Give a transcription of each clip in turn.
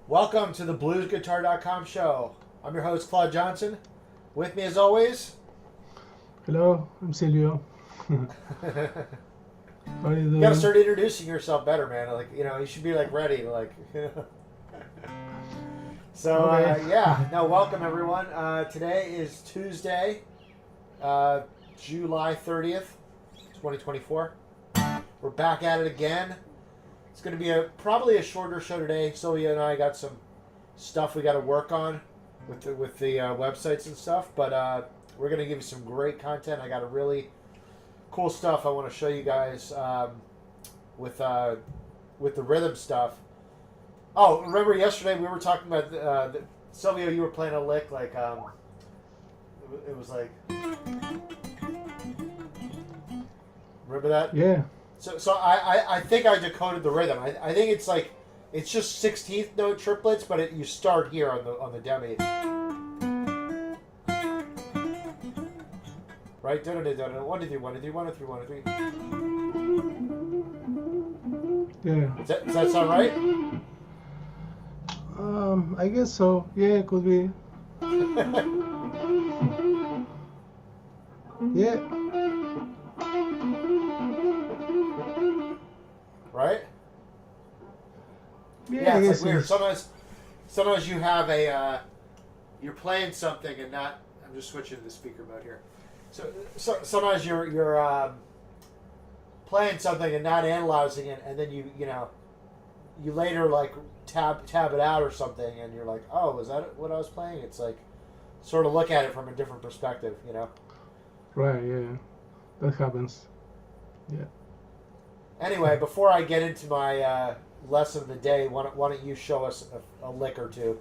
Welcome to the BluesGuitar.Com show. I'm your host, Claude Johnson. With me, as always, Hello, I'm Silvio. you How are you doing? gotta start introducing yourself better, man. Like, you should be like ready. So, Okay. welcome everyone. Today is Tuesday, July 30th, 2024. We're back at it again. It's going to be probably a shorter show today. Sylvia and I got some stuff we got to work on with the websites and stuff, but we're going to give you some great content. I got a really cool stuff I want to show you guys with the rhythm stuff. Oh, remember yesterday we were talking about Sylvia? You were playing a lick like it was like, remember that? Yeah. So I think I decoded the rhythm. I think it's like it's just 16th note triplets, but you start here on the demi. Right? Da da da da. 1 2 3 1 2 3 1 2 3 1 2 3. Yeah. Does that sound right? I guess so. Yeah, it could be. Yeah. Right? Yeah, I It's guess like weird. it's- Sometimes you have you're playing something and not. I'm just switching to the speaker mode here. So sometimes you're playing something and not analyzing it, and then you later like tab it out or something, and you're like, oh, is that what I was playing? It's like sort of look at it from a different perspective, Right, yeah. That happens. Yeah. Anyway, before I get into my lesson of the day, why don't you show us a lick or two?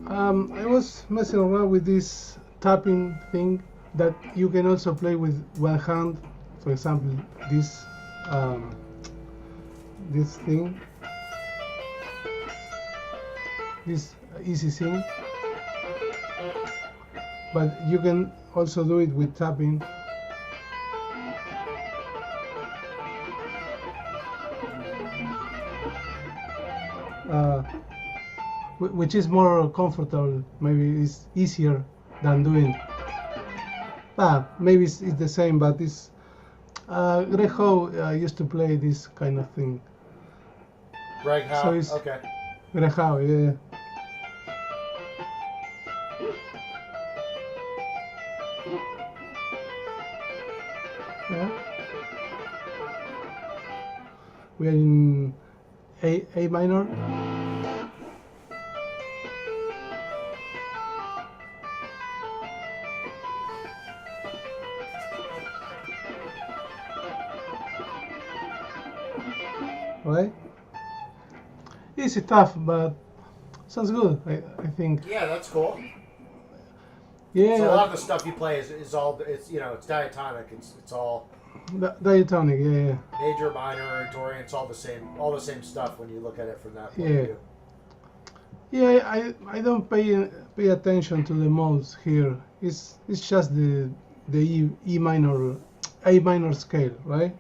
I was messing around with this tapping thing that you can also play with one hand. For example, this thing, this easy thing. But you can also do it with tapping. Which is more comfortable. Maybe it's easier than doing. Maybe it's the same, but it's. Greg Howe used to play this kind of thing. Greg Howe. So it's Okay. Greg Howe, yeah. Yeah. We are in A minor. Right? Easy stuff, but sounds good. I think. Yeah, that's cool. Yeah. So a lot of the stuff you play is all it's diatonic. It's all Diatonic. Yeah. major, minor, Dorian. It's all the same stuff when you look at it from that point Yeah. of view. Yeah. I don't pay attention to the modes here. It's just the E minor, A minor scale, right?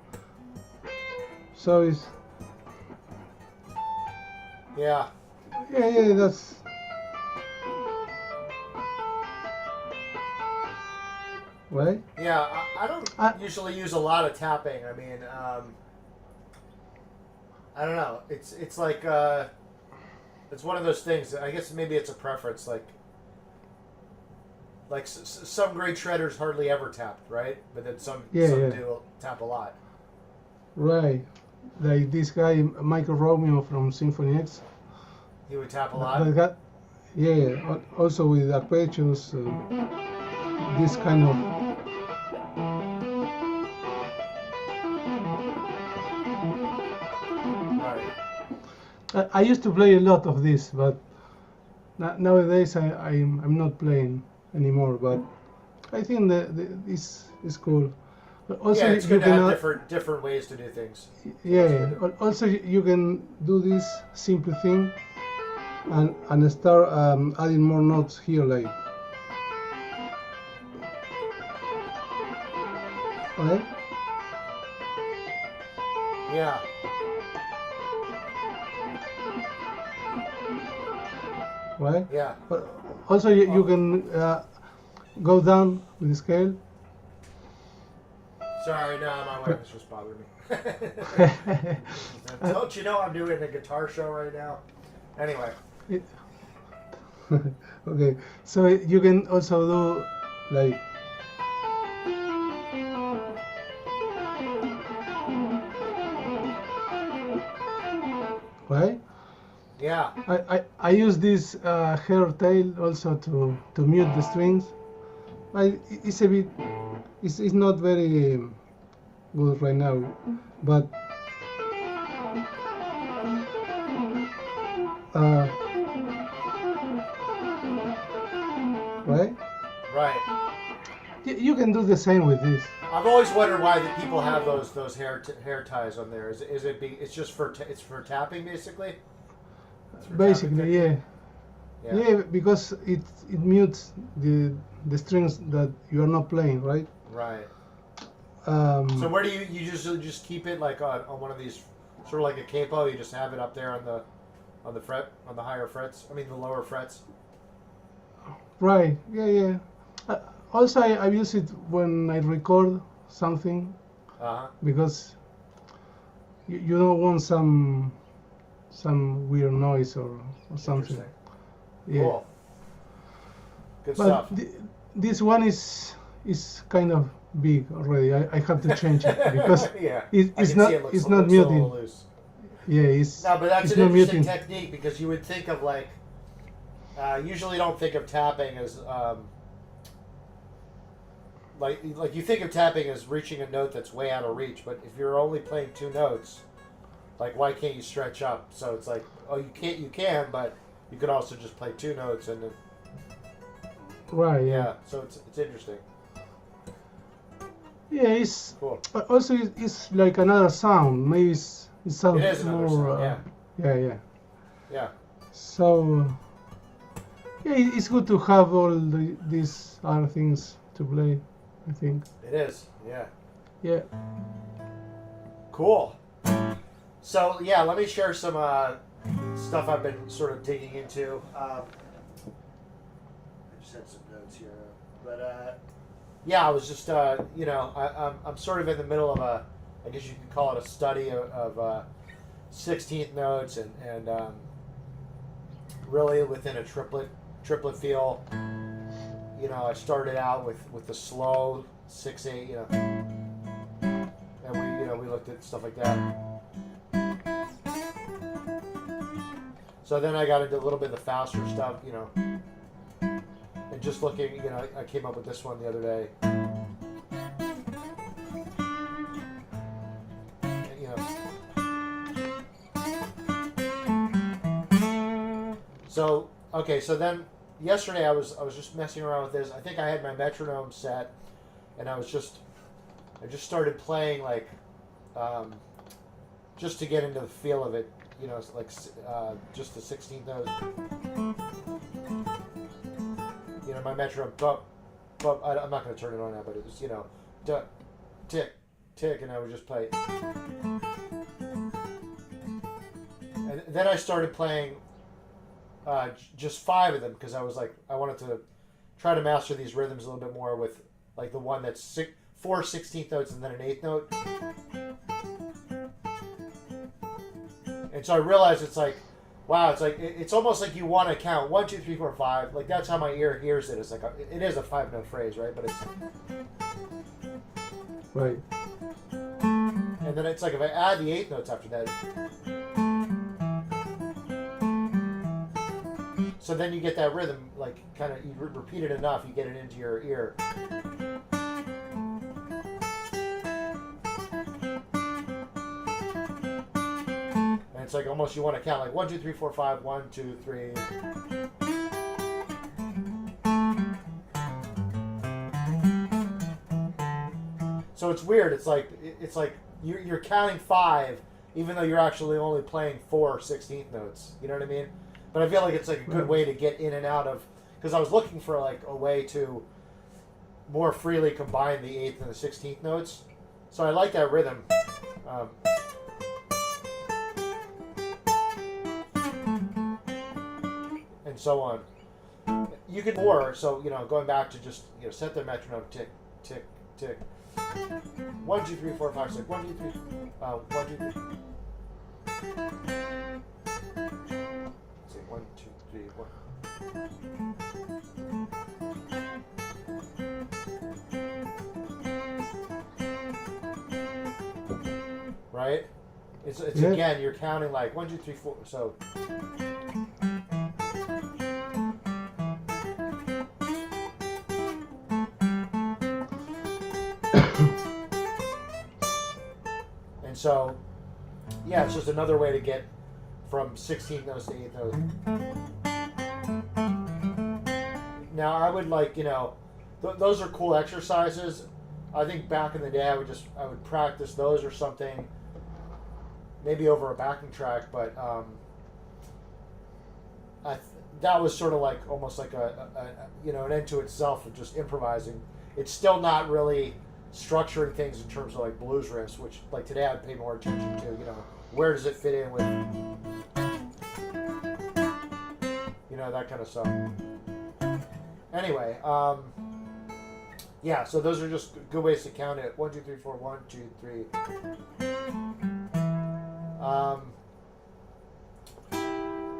So it's. Yeah. Yeah, that's. Right? Yeah, I don't usually use a lot of tapping. I mean, I don't know. It's like it's one of those things. I guess maybe it's a preference. Like some great shredders hardly ever tap, right? But then some do tap a lot. Right. Like this guy, Michael Romeo from Symphony X. He would tap a lot. That got, yeah, also with arpeggios, this kind of. Right. I used to play a lot of this, but nowadays I'm not playing anymore. But I think that this is cool. Also, yeah, it's good to have different ways to do things. Yeah. Also, you can do this simple thing and start adding more notes here, like. Right? Yeah. right? Yeah. But also you can go down with the scale. Sorry, no, my wife is just bothering me. Don't you know I'm doing a guitar show right now? Anyway. Okay, so you can also do like right. Yeah. I use this hair tail also to mute the strings. It's a bit it's not very good right now, but right. Right. You can do the same with this. I've always wondered why the people have those hair ties on there. Is it it's just for it's for tapping basically? It's for Basically, tapping yeah. Yeah, because it mutes the strings that you are not playing, right? Right. So where do you just keep it like on one of these sort of like a capo? You just have it up there on the higher frets. I mean the lower frets. Right. Yeah. Also, I use it when I record something because you don't want some weird noise or something. Yeah. Cool. Good but stuff. This one is kind of big already. I have to change it because yeah. it's not muting. Yeah, it's no, but that's it's an not interesting muting. technique because you would think of like usually don't think of tapping as like you think of tapping as reaching a note that's way out of reach, but if you're only playing two notes, like why can't you stretch up? So it's like, oh, you can, but you could also just play two notes and then right. Yeah. So it's interesting. Yeah, it's cool. Also it's like another sound. Maybe it sounds it is another more. Sound, yeah. So yeah, it's good to have all these other things to play. I think it is. Yeah. Yeah. Cool. So yeah, let me share some stuff I've been sort of digging into. I just had some notes here, but yeah, I was just I'm sort of in the middle of I guess you could call it a study of 16th notes and really within a triplet feel. I started out with the slow 6/8, and we looked at stuff like that. So then I got into a little bit of the faster stuff, and just looking, I came up with this one the other day. So okay, so then yesterday I was just messing around with this. I think I had my metronome set, and I just started playing like just to get into the feel of it. Like just the 16th note. My metronome. I'm not going to turn it on now, but it was tick, tick, and I would just play. And then I started playing just 5 of them because I was like, I wanted to try to master these rhythms a little bit more with like the one that's 4 16th notes and then an 8th note. And so I realized it's like, wow, it's almost like you want to count 1, 2, 3, 4, 5. Like that's how my ear hears it. It's like it is a 5-note phrase, right? But it's right. And then it's like if I add the 8 notes after that. So then you get that rhythm, like kind of you repeat it enough, you get it into your ear. And it's like almost you want to count like 1, 2, 3, 4, 5, 1, 2, 3. So it's weird. It's like you're counting 5, even though you're actually only playing 4 16th notes. You know what I mean? But I feel like it's like a good way to get in and out of, because I was looking for like a way to more freely combine the 8th and the 16th notes. So I like that rhythm. And so on. You can more, so going back to just set the metronome, tick, tick, tick. 1, 2, 3, 4, 5, 6. 1, 2, 3. 1, 2, 3. Let's see, 1, 2, 3, 1. Right? It's again, you're counting like 1, 2, 3, 4. So. And so, yeah, it's just another way to get from 16th notes to 8th notes. Now, I would like, those are cool exercises. I think back in the day, I would practice those or something, maybe over a backing track, but that was sort of like almost like an end to itself of just improvising. It's still not really structuring things in terms of like blues riffs, which like today I'd pay more attention to, where does it fit in with, that kind of stuff. Anyway, yeah, so those are just good ways to count it. 1, 2, 3, 4, 1, 2, 3.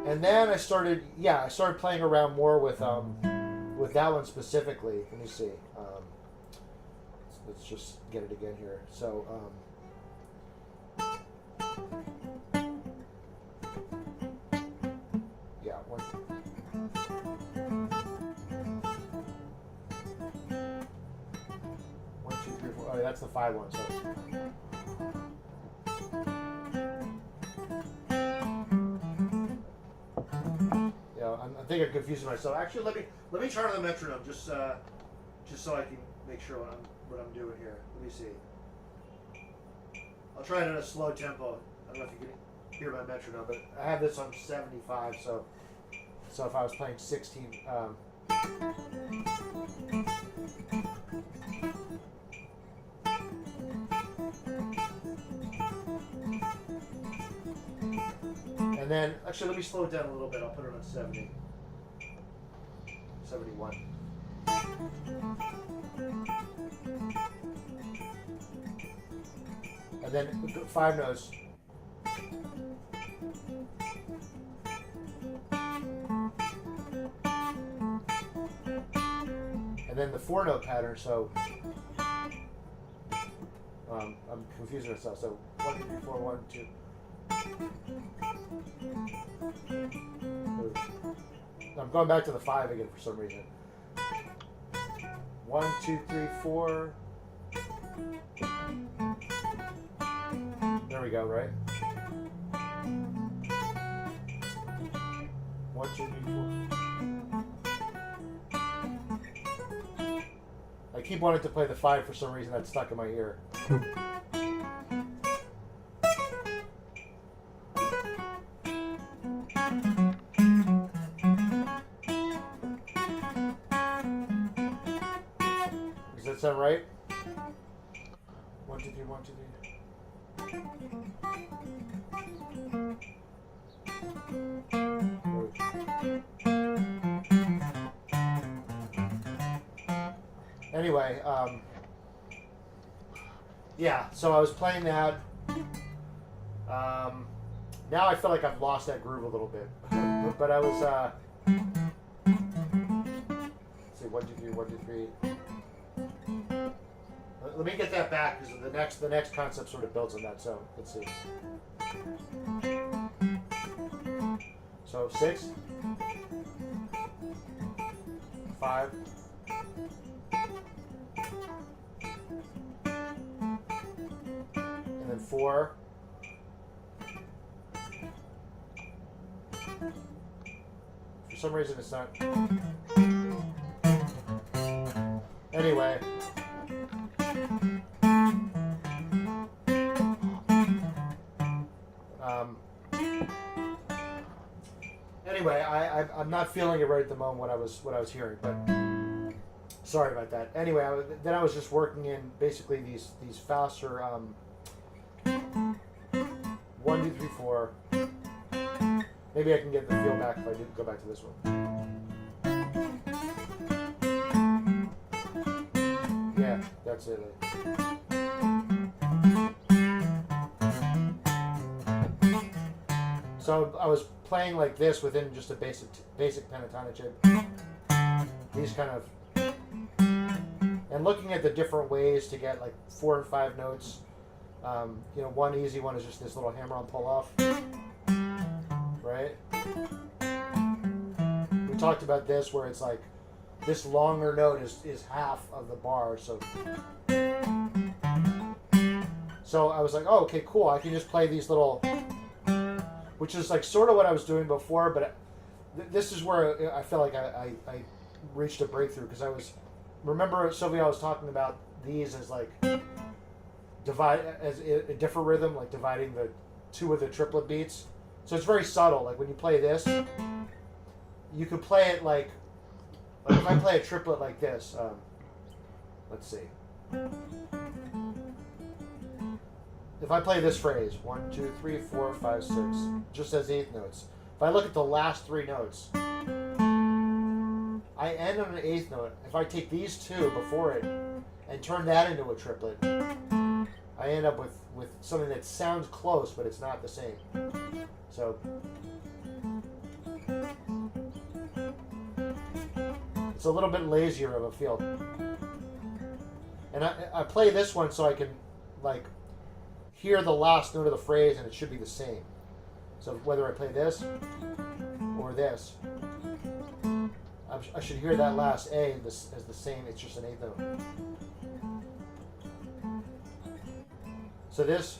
And then I started playing around more with that one specifically. Let me see. Let's just get it again here. So, yeah, 1, 2, 3, 4. Oh, that's the 5 one. So. I think I'm confusing myself. Actually, let me try on the metronome just so I can make sure what I'm doing here. Let me see. I'll try it at a slow tempo. I don't know if you can hear my metronome, but I have this on 75, so if I was playing 16. And then, actually, let me slow it down a little bit. I'll put it on 70. 71. And then 5 notes. And then the 4 note pattern, so I'm confusing myself. So 1, 2, 3, 4, 1, 2. I'm going back to the 5 again for some reason. 1, 2, 3, 4. There we go, right? 1, 2, 3, 4. I keep wanting to play the 5 for some reason. That's stuck in my ear. Does that sound right? 1, 2, 3, 1, 2, 3. Anyway, yeah, so I was playing that. Now I feel like I've lost that groove a little bit. But I was, let's see, 1, 2, 3, 1, 2, 3. Let me get that back because the next concept sort of builds on that. So let's see. So 6, 5, and then 4. For some reason it's not. Anyway. Anyway, I'm not feeling it right at the moment what I was hearing, but sorry about that. Anyway, then I was just working in basically these faster 1, 2, 3, 4. Maybe I can get the feel back if I do go back to this one. Yeah, that's it. So I was playing like this within just a basic pentatonic chip. These kind of, and looking at the different ways to get like 4 and 5 notes. One easy one is just this little hammer-on pull-off, right? We talked about this where it's like this longer note is half of the bar, so I was like, oh, okay, cool. I can just play these little, which is like sort of what I was doing before, but this is where I feel like I reached a breakthrough, because remember Sylvia, I was talking about these as like divide as a different rhythm, like dividing the 2 of the triplet beats. So it's very subtle. Like when you play this, you could play it like if I play a triplet like this. Let's see. If I play this phrase, 1, 2, 3, 4, 5, 6, just as 8th notes. If I look at the last 3 notes, I end on an 8th note. If I take these 2 before it and turn that into a triplet, I end up with something that sounds close, but it's not the same. So it's a little bit lazier of a feel. And I play this one so I can like hear the last note of the phrase, and it should be the same. So whether I play this or this, I should hear that last A as the same. It's just an 8th note. So this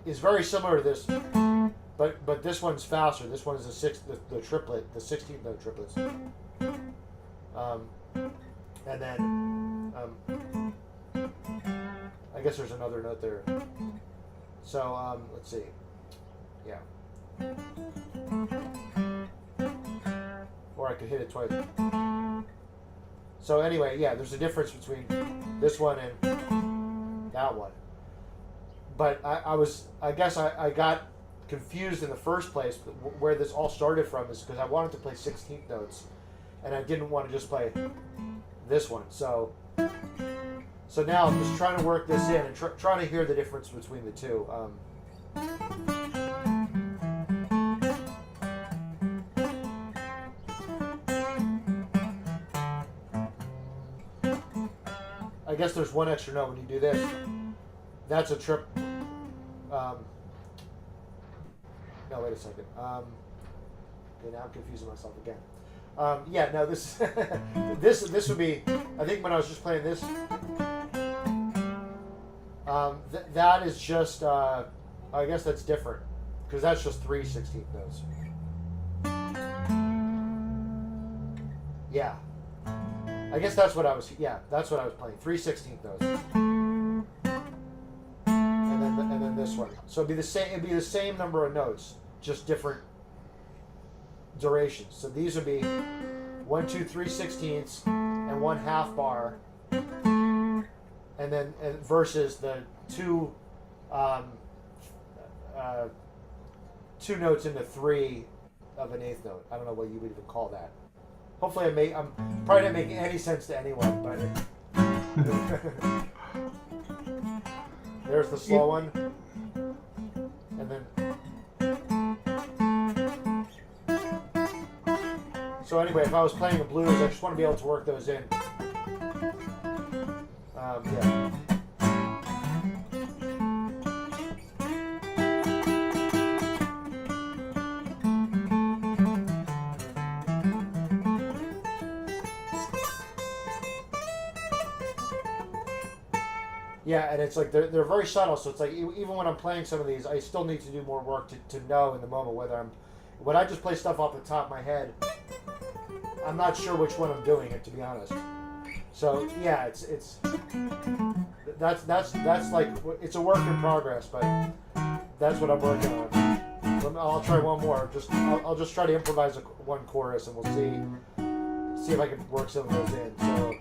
is very similar to this, but this one's faster. This one is the triplet, the 16th note triplets. And then I guess there's another note there. So let's see. Yeah. Or I could hit it twice. So anyway, yeah, there's a difference between this one and that one. But I guess I got confused in the first place. Where this all started from is because I wanted to play 16th notes, and I didn't want to just play this one. So now I'm just trying to work this in and trying to hear the difference between the two. I guess there's one extra note when you do this. That's a trip. No, wait a second. Okay, now I'm confusing myself again. Yeah, no, this this would be. I think when I was just playing this, that is just. I guess that's different, because that's just 3 16th notes. Yeah. I guess that's what I was. Yeah, that's what I was playing. 3 16th notes, and then this one. So it'd be the same. It'd be the same number of notes, just different durations. So these would be 1, 2, 3 16ths and 1 half bar, and then versus the 2 2 notes into 3 of an 8th note. I don't know what you would even call that. Hopefully I'm probably not making any sense to anyone, but there's the slow one, and then so anyway, if I was playing the blues, I just want to be able to work those in. Yeah. Yeah, and it's like they're very subtle, so it's like even when I'm playing some of these, I still need to do more work to know in the moment whether when I just play stuff off the top of my head, I'm not sure which one I'm doing it, to be honest. So yeah, it's that's like, it's a work in progress, but that's what I'm working on. I'll try one more. I'll just try to improvise one chorus, and we'll see if I can work some of those in. So.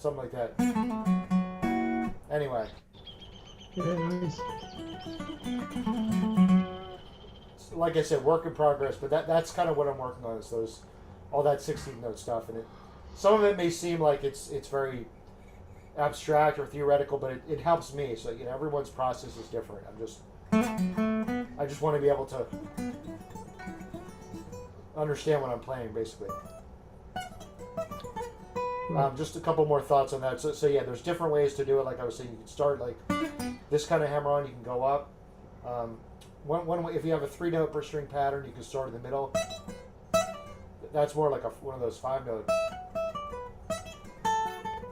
something like that. Anyway. Yeah, nice. Like I said, work in progress, but that's kind of what I'm working on, is all that 16 note stuff, and some of it may seem like it's very abstract or theoretical, but it helps me. So everyone's process is different. I just want to be able to understand what I'm playing, basically. Just a couple more thoughts on that. So yeah, there's different ways to do it. Like I was saying, you can start like this kind of hammer on. You can go up. One way, if you have a 3-note per string pattern, you can start in the middle. That's more like one of those 5-note.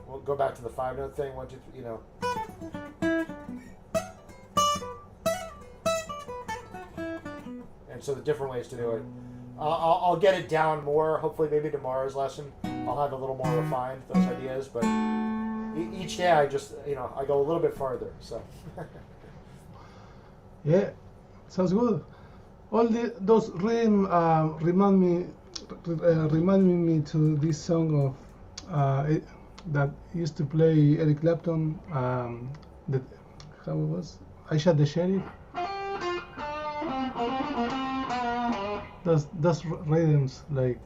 We'll go back to the 5-note thing. 1, 2, 3, And so the different ways to do it. I'll get it down more. Hopefully, maybe tomorrow's lesson, I'll have a little more refined those ideas. But each day, I just I go a little bit farther. So. Yeah, sounds good. All those rhythm remind me to this song of that used to play Eric Clapton. That how it was? I Shot the Sheriff. Those rhythms like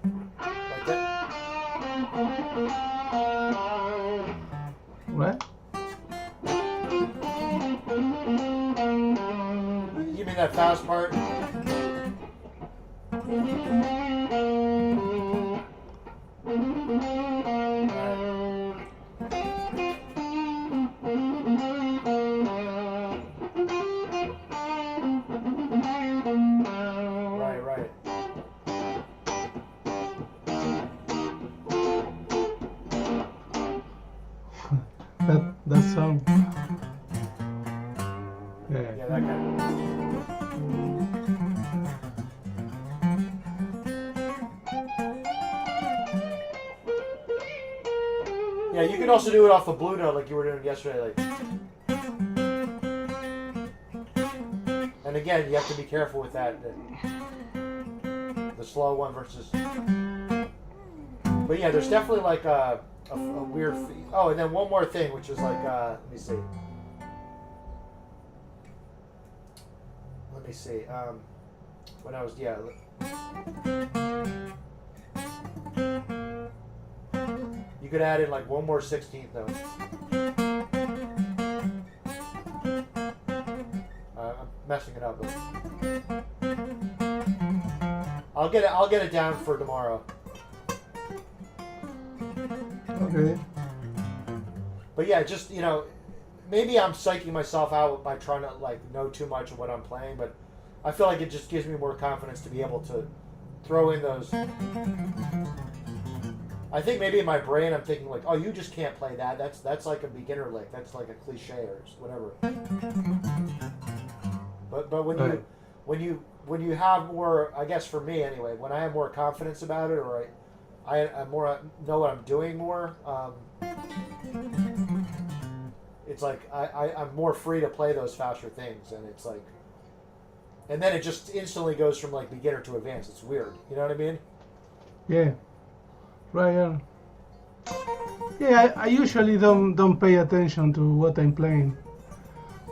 that? Right? You mean that fast part? Right. that song. Yeah, that guy. Yeah, you can also do it off a blue note like you were doing yesterday. And again, you have to be careful with that. The slow one versus... But yeah, there's definitely like a weird... Oh, and then one more thing, which is like... Let me see. When I was... Yeah... You could add in like one more 16th note. I'm messing it up, but I'll get it down for tomorrow. Okay. But yeah, just maybe I'm psyching myself out by trying to like know too much of what I'm playing, but I feel like it just gives me more confidence to be able to throw in those. I think maybe in my brain I'm thinking like, oh, you just can't play that. That's like a beginner lick. That's like a cliche or whatever. But when you have more, I guess for me anyway, when I have more confidence about it, or I more know what I'm doing more, it's like I'm more free to play those faster things, and it's like, and then it just instantly goes from like beginner to advanced. It's weird, you know what I mean? Yeah. Right. Yeah. I usually don't pay attention to what I'm playing,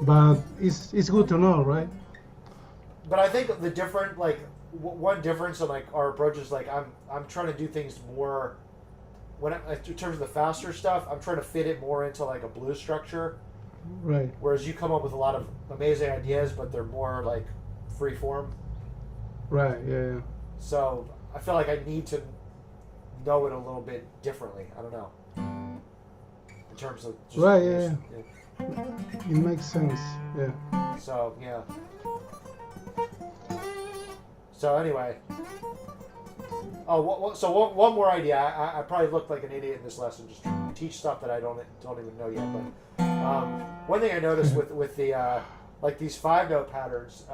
but it's good to know, right? But I think the different one difference in like our approach is like I'm trying to do things more in terms of the faster stuff. I'm trying to fit it more into like a blues structure, right? Whereas you come up with a lot of amazing ideas, but they're more like free form. Right. Yeah. So I feel like I need to know it a little bit differently. I don't know. In terms of just right. Yeah. It makes sense. Yeah. So yeah. So anyway, so one more idea. I probably looked like an idiot in this lesson, just teach stuff that I don't even know yet. But one thing I noticed with the like these 5-note patterns,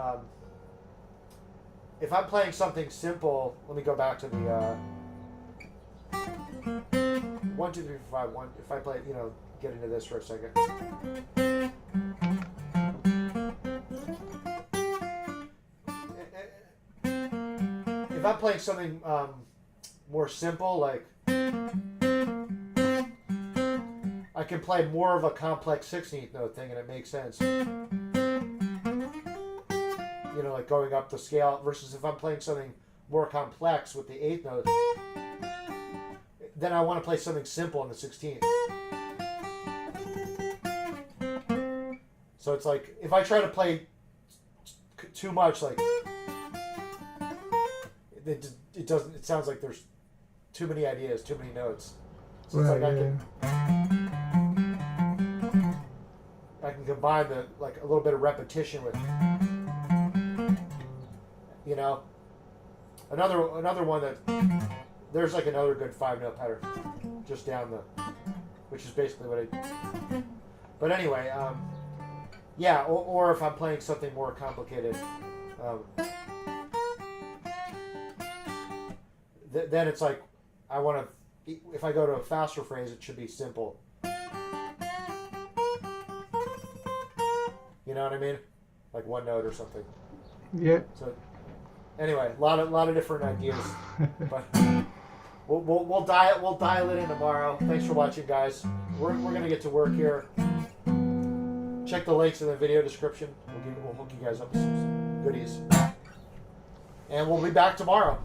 if I'm playing something simple, let me go back to the 1, 2, 3, 4, 5, 1. If I play, get into this for a second. If I'm playing something more simple, like I can play more of a complex 16th note thing, and it makes sense. You know, like going up the scale versus if I'm playing something more complex with the 8th note, then I want to play something simple in the 16th. So it's like if I try to play too much, like it doesn't. It sounds like there's too many ideas, too many notes. So it's like I can combine the like a little bit of repetition with, you know, another one that there's like another good 5-note pattern just down the, which is basically what I. But anyway, yeah, or if I'm playing something more complicated, then it's like I want to. If I go to a faster phrase, it should be simple. You know what I mean? Like one note or something. Yeah. So anyway, a lot of different ideas, but we'll dial it in tomorrow. Thanks for watching, guys. We're gonna get to work here. Check the links in the video description. We'll hook you guys up with some goodies, and we'll be back tomorrow.